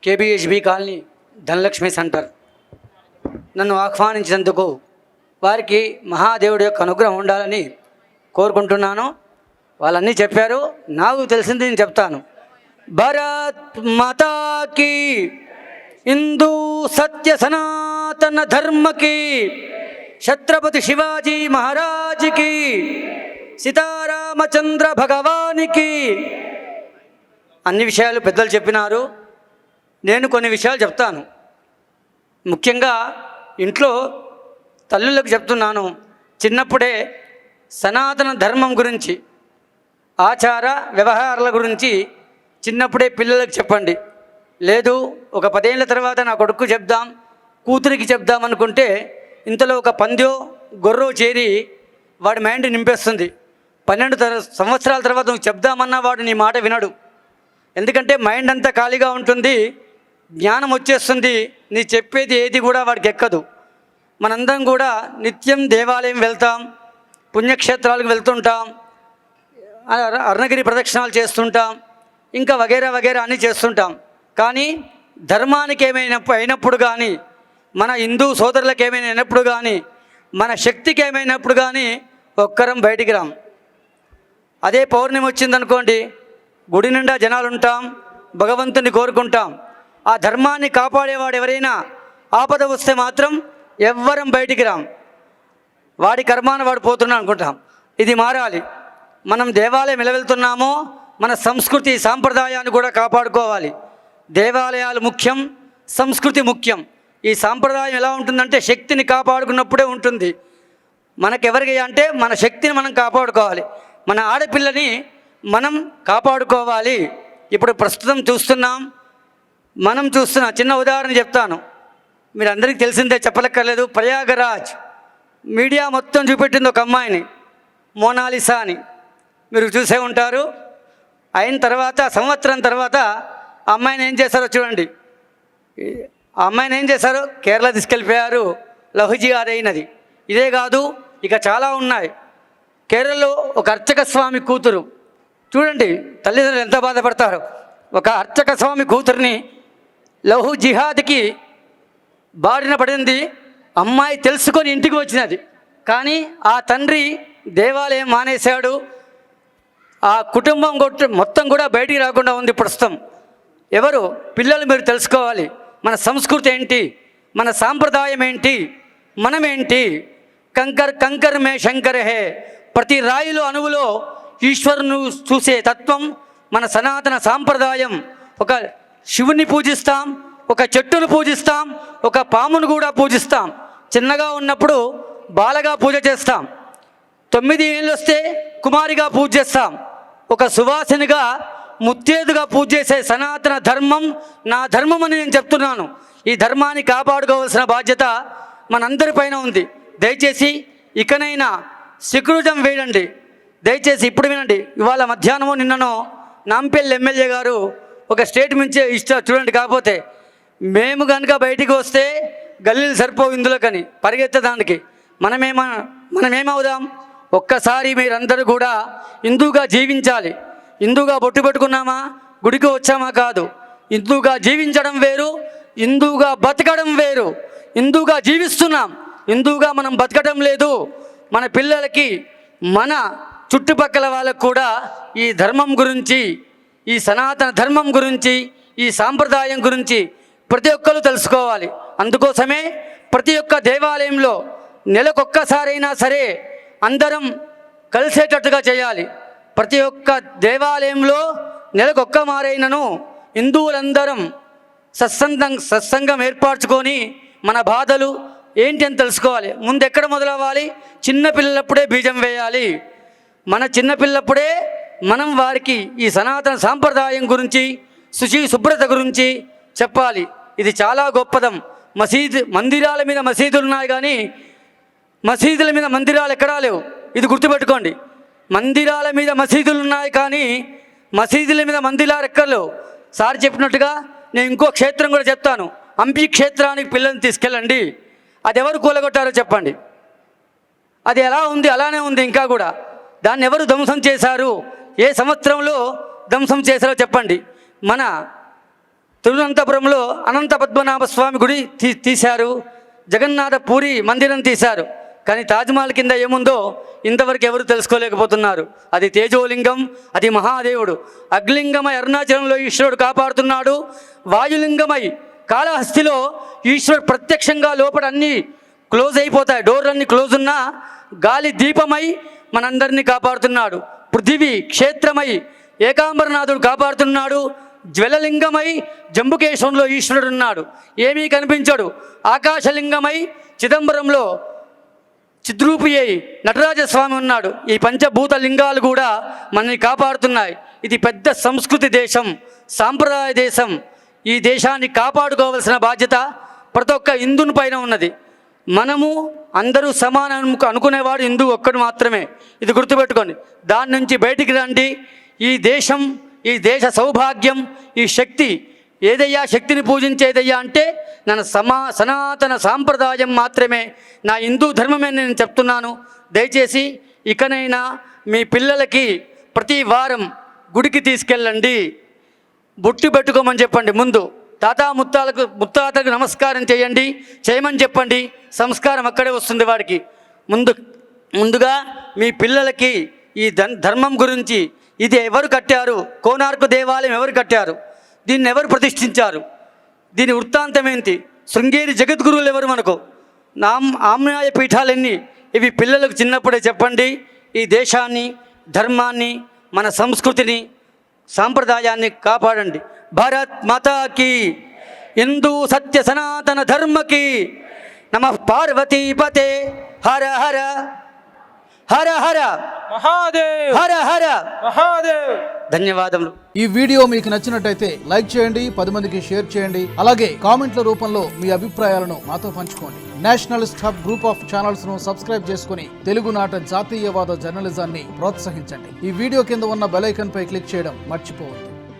KBHB colony Dhanalakshmi centre నన్ను ఆహ్వానించినందుకు వారికి మహాదేవుడి యొక్క అనుగ్రహం ఉండాలని కోరుకుంటున్నాను. వాళ్ళన్నీ చెప్పారు, నాకు తెలిసింది నేను చెప్తాను. భారత్ మాతాకి, హిందూ సత్య సనాతన ధర్మకి, ఛత్రపతి శివాజీ మహారాజ్కి, సీతారామచంద్ర భగవానికి. అన్ని విషయాలు పెద్దలు చెప్పినారు. నేను కొన్ని విషయాలు చెప్తాను. ముఖ్యంగా ఇంట్లో తల్లులకు చెప్తున్నాను, చిన్నప్పుడే సనాతన ధర్మం గురించి, ఆచార వ్యవహారాల గురించి చిన్నప్పుడే పిల్లలకు చెప్పండి. లేదు ఒక 10 ఏళ్ళ తర్వాత నా కొడుకు చెప్దాం, కూతురికి చెప్దాం అనుకుంటే ఇంతలో ఒక పందో గొర్రో చేరి వాడి మైండ్ నింపేస్తుంది. 12 సంవత్సరాల తర్వాత నువ్వు చెప్దామన్నా వాడు నీ మాట వినడు. ఎందుకంటే మైండ్ అంతా ఖాళీగా ఉంటుంది, జ్ఞానం వచ్చేస్తుంది, నీ చెప్పేది ఏది కూడా వాడికి ఎక్కదు. మనందరం కూడా నిత్యం దేవాలయం వెళ్తాం, పుణ్యక్షేత్రాలకు వెళ్తుంటాం, అరుణగిరి ప్రదక్షిణాలు చేస్తుంటాం, ఇంకా వగేరా వగేరా అన్నీ చేస్తుంటాం. కానీ ధర్మానికి ఏమైనా అయినప్పుడు కానీ, మన హిందూ సోదరులకు ఏమైనా అయినప్పుడు కానీ, మన శక్తికి ఏమైనప్పుడు కానీ ఒక్కరం బయటికి రాం. అదే పౌర్ణమి వచ్చిందనుకోండి, గుడి నిండా జనాలు ఉంటాం, భగవంతుని కోరుకుంటాం. ఆ ధర్మాన్ని కాపాడేవాడు ఎవరైనా ఆపద వస్తే మాత్రం ఎవ్వరం బయటికి రాం. వాడి కర్మాన వాడు పోతున్నాడు అనుకుంటాం. ఇది మారాలి. మనం దేవాలయం ఎలా వెళ్తున్నామో మన సంస్కృతి సాంప్రదాయాన్ని కూడా కాపాడుకోవాలి. దేవాలయాలు ముఖ్యం, సంస్కృతి ముఖ్యం. ఈ సాంప్రదాయం ఎలా ఉంటుందంటే శక్తిని కాపాడుకున్నప్పుడే ఉంటుంది. మనకెవరికి అంటే మన శక్తిని మనం కాపాడుకోవాలి, మన ఆడపిల్లని మనం కాపాడుకోవాలి. ఇప్పుడు ప్రస్తుతం మనం చూస్తున్న చిన్న ఉదాహరణ చెప్తాను, మీరు అందరికీ తెలిసిందే, చెప్పలక్కర్లేదు. ప్రయాగరాజ్ మీడియా మొత్తం చూపెట్టింది ఒక అమ్మాయిని, మోనాలిసా అని. మీరు చూసే ఉంటారు. అయిన తర్వాత సంవత్సరం తర్వాత ఆ అమ్మాయిని ఏం చేశారో చూడండి. ఆ అమ్మాయిని ఏం చేశారు, కేరళ తీసుకెళ్ళిపోయారు, లహుజిహార్ అయినది. ఇదే కాదు, ఇక చాలా ఉన్నాయి. కేరళలో ఒక అర్చక స్వామి కూతురు, చూడండి తల్లిదండ్రులు ఎంత బాధపడతారు. ఒక అర్చక స్వామి కూతురిని లహు జిహాద్కి బారిన పడింది. అమ్మాయి తెలుసుకొని ఇంటికి వచ్చినది, కానీ ఆ తండ్రి దేవాలయం మానేశాడు. ఆ కుటుంబం మొత్తం కూడా బయటికి రాకుండా ఉంది ప్రస్తుతం. ఎవరు పిల్లలు మీరు తెలుసుకోవాలి, మన సంస్కృతి ఏంటి, మన సాంప్రదాయం ఏంటి, మనమేంటి. కంకర్ మే శంకర్ హే, ప్రతి రాయిలో అణువులో ఈశ్వరును చూసే తత్వం మన సనాతన సాంప్రదాయం. ఒక శివుని పూజిస్తాం, ఒక చెట్టును పూజిస్తాం, ఒక పామును కూడా పూజిస్తాం. చిన్నగా ఉన్నప్పుడు బాలగా పూజ చేస్తాం, 9 ఏళ్ళు వస్తే కుమారిగా పూజ చేస్తాం, ఒక సువాసినిగా ముత్తేదుగా పూజ చేసే సనాతన ధర్మం నా ధర్మం అని నేను చెప్తున్నాను. ఈ ధర్మాన్ని కాపాడుకోవాల్సిన బాధ్యత మనందరిపైన ఉంది. దయచేసి ఇకనైనా సెక్యులరిజం వేయండి. దయచేసి ఇప్పుడు వినండి. ఇవాళ మధ్యాహ్నమో నిన్ననో నాంపల్లి ఎమ్మెల్యే గారు ఒక స్టేట్మెంట్ ఇస్తారు చూడండి. కాకపోతే మేము కనుక బయటికి వస్తే గల్లీలు సరిపోవు ఇందులోకని పరిగెత్తడానికి మనమేమవుదాం. ఒక్కసారి మీరందరూ కూడా హిందూగా జీవించాలి. హిందూగా బొట్టు పెట్టుకున్నామా, గుడికి వచ్చామా కాదు. హిందూగా జీవించడం వేరు, హిందూగా బతకడం వేరు. హిందూగా జీవిస్తున్నాం, హిందూగా మనం బతకడం లేదు. మన పిల్లలకి, మన చుట్టుపక్కల వాళ్ళకు కూడా ఈ ధర్మం గురించి, ఈ సనాతన ధర్మం గురించి, ఈ సాంప్రదాయం గురించి ప్రతి ఒక్కరు తెలుసుకోవాలి. అందుకోసమే ప్రతి ఒక్క దేవాలయంలో నెలకొక్కసారైనా సరే అందరం కలిసేటట్టుగా చేయాలి. ప్రతి ఒక్క దేవాలయంలో నెలకొక్క మారైనను హిందువులందరం సత్సంగం ఏర్పరచుకొని మన బాధలు ఏంటి అని తెలుసుకోవాలి. ముందు ఎక్కడ మొదలవ్వాలి, చిన్నపిల్లలప్పుడే బీజం వేయాలి. మన చిన్నపిల్లప్పుడే మనం వారికి ఈ సనాతన సాంప్రదాయం గురించి, శుభ్రత గురించి చెప్పాలి. ఇది చాలా గొప్పదం. మందిరాల మీద మసీదులు ఉన్నాయి, కానీ మసీదుల మీద మందిరాలు ఎక్కడా లేవు. ఇది గుర్తుపెట్టుకోండి. మందిరాల మీద మసీదులు ఉన్నాయి, కానీ మసీదుల మీద మందిరాలు ఎక్కర్లేవు. సార్ చెప్పినట్టుగా నేను ఇంకో క్షేత్రం కూడా చెప్తాను. హంపి క్షేత్రానికి పిల్లల్ని తీసుకెళ్ళండి. అది ఎవరు కూలగొట్టారో చెప్పండి. అది ఎలా ఉంది, అలానే ఉంది ఇంకా కూడా. దాన్ని ఎవరు ధ్వంసం చేశారు, ఏ సంవత్సరంలో ధ్వంసం చేశారో చెప్పండి. మన తిరువనంతపురంలో అనంత పద్మనాభ స్వామి గుడి తీశారు, జగన్నాథ పూరి మందిరం తీశారు. కానీ తాజ్మహల్ కింద ఏముందో ఇంతవరకు ఎవరు తెలుసుకోలేకపోతున్నారు. అది తేజోలింగం, అది మహాదేవుడు. అగ్లింగమై అరుణాచలంలో ఈశ్వరుడు కాపాడుతున్నాడు. వాయులింగమై కాళహస్తిలో ఈశ్వరుడు ప్రత్యక్షంగా లోపల అన్నీ క్లోజ్ అయిపోతాయి, డోర్లన్నీ క్లోజ్ ఉన్నా గాలి దీపమై మనందరినీ కాపాడుతున్నాడు. పృథివీ క్షేత్రమై ఏకాంబరనాథుడు కాపాడుతున్నాడు. జ్వలలింగమై జంబుకేశ్వరంలో ఈశ్వరుడు ఉన్నాడు, ఏమీ కనిపించడు. ఆకాశలింగమై చిదంబరంలో చిద్రూపి అయి నటరాజస్వామి ఉన్నాడు. ఈ పంచభూత లింగాలు కూడా మనల్ని కాపాడుతున్నాయి. ఇది పెద్ద సంస్కృతి దేశం, సాంప్రదాయ దేశం. ఈ దేశాన్ని కాపాడుకోవాల్సిన బాధ్యత ప్రతి ఒక్క హిందుని పైన ఉన్నది. మనము అందరూ సమానం అనుకునేవాడు హిందూ ఒక్కడు మాత్రమే. ఇది గుర్తుపెట్టుకోండి. దాని నుంచి బయటికి రండి. ఈ దేశం, ఈ దేశ సౌభాగ్యం, ఈ శక్తి ఏదయ్యా, శక్తిని పూజించేదయ్యా అంటే నన్ను సనాతన సాంప్రదాయం మాత్రమే, నా హిందూ ధర్మమే నేను చెప్తున్నాను. దయచేసి ఇకనైనా మీ పిల్లలకి ప్రతి వారం గుడికి తీసుకెళ్ళండి, బొట్టు పెట్టుకోమని చెప్పండి. ముందు ముత్తాతలకు నమస్కారం చేయమని చెప్పండి. సంస్కారం అక్కడే వస్తుంది వాడికి. ముందుగా మీ పిల్లలకి ఈ ధర్మం గురించి, ఇది ఎవరు కట్టారు, కోనార్కు దేవాలయం ఎవరు కట్టారు, దీన్ని ఎవరు ప్రతిష్ఠించారు, దీని వృత్తాంతం ఏంటి, శృంగేరి జగద్గురువులు ఎవరు, మనకు ఆమ్నాయ పీఠాలన్నీ, ఇవి పిల్లలకు చిన్నప్పుడే చెప్పండి. ఈ దేశాన్ని, ధర్మాన్ని, మన సంస్కృతిని, సాంప్రదాయాన్ని కాపాడండి. భారత్ మాతాకి, హిందూ సత్య సనాతన ధర్మకి నమః. పార్వతీపతే హర హర హర హర మహాదేవ్, హర హర మహాదేవ్. ధన్యవాదములు. ఈ వీడియో మీకు నచ్చినట్టయితే లైక్ చేయండి, 10 మందికి షేర్ చేయండి. అలాగే కామెంట్ల రూపంలో మీ అభిప్రాయాలను మాతో పంచుకోండి. Nationalist hub group of channels ను సబ్స్క్రైబ్ చేసుకుని తెలుగునాట జాతీయవాద జర్నలిజాన్ని ప్రోత్సహించండి. ఈ వీడియో కింద ఉన్న బెల్ ఐకాన్ పై క్లిక్ చేయడం మర్చిపోవద్దు.